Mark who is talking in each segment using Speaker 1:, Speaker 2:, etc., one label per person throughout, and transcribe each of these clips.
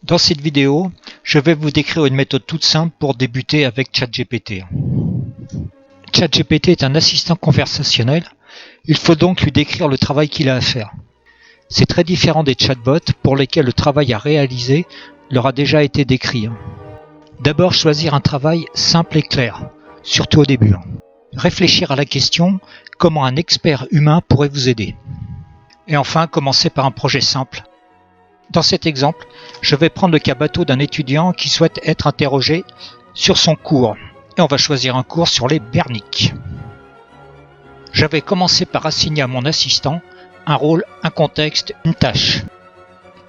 Speaker 1: Dans cette vidéo, je vais vous décrire une méthode toute simple pour débuter avec ChatGPT. ChatGPT est un assistant conversationnel, il faut donc lui décrire le travail qu'il a à faire. C'est très différent des chatbots pour lesquels le travail à réaliser leur a déjà été décrit. D'abord, choisir un travail simple et clair, surtout au début. Réfléchir à la question « Comment un expert humain pourrait vous aider ?» Et enfin, commencer par un projet simple. Dans cet exemple, je vais prendre le cas bateau d'un étudiant qui souhaite être interrogé sur son cours. Et on va choisir un cours sur les berniques. Je vais commencer par assigner à mon assistant un rôle, un contexte, une tâche.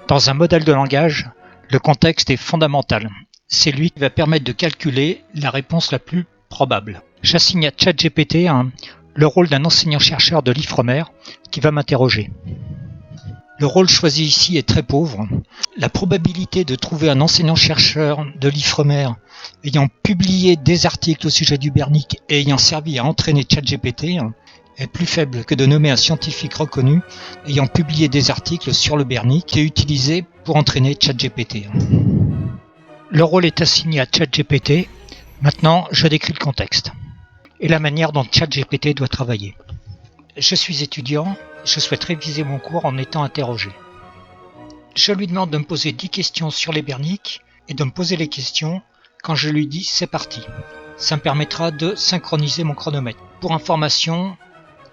Speaker 1: Dans un modèle de langage, le contexte est fondamental. C'est lui qui va permettre de calculer la réponse la plus probable. J'assigne à ChatGPT le rôle d'un enseignant-chercheur de l'Ifremer qui va m'interroger. Le rôle choisi ici est très pauvre. La probabilité de trouver un enseignant-chercheur de l'Ifremer ayant publié des articles au sujet du bernique et ayant servi à entraîner ChatGPT est plus faible que de nommer un scientifique reconnu ayant publié des articles sur le bernique et utilisé pour entraîner ChatGPT. Le rôle est assigné à ChatGPT. Maintenant, je décris le contexte et la manière dont ChatGPT doit travailler. Je suis étudiant, je souhaite réviser mon cours en étant interrogé. Je lui demande de me poser 10 questions sur les berniques et de me poser les questions quand je lui dis c'est parti. Ça me permettra de synchroniser mon chronomètre. Pour information,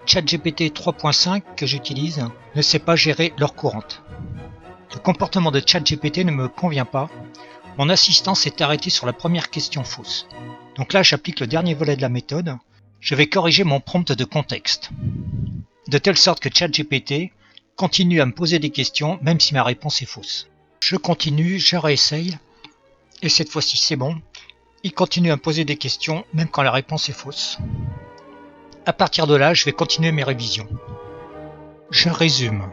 Speaker 1: ChatGPT 3.5 que j'utilise ne sait pas gérer l'heure courante. Le comportement de ChatGPT ne me convient pas. Mon assistant s'est arrêté sur la première question fausse. Donc là, j'applique le dernier volet de la méthode. Je vais corriger mon prompt de contexte, de telle sorte que ChatGPT continue à me poser des questions même si ma réponse est fausse. Je continue, je réessaye, et cette fois-ci c'est bon. Il continue à me poser des questions même quand la réponse est fausse. À partir de là, je vais continuer mes révisions. Je résume.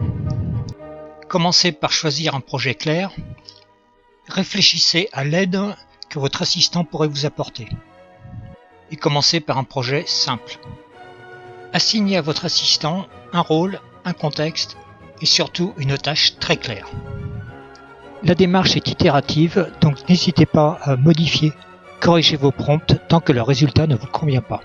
Speaker 1: Commencez par choisir un projet clair. Réfléchissez à l'aide que votre assistant pourrait vous apporter. Et commencez par un projet simple. Assignez à votre assistant un rôle, un contexte et surtout une tâche très claire. La démarche est itérative, donc n'hésitez pas à modifier, corriger vos prompts tant que le résultat ne vous convient pas.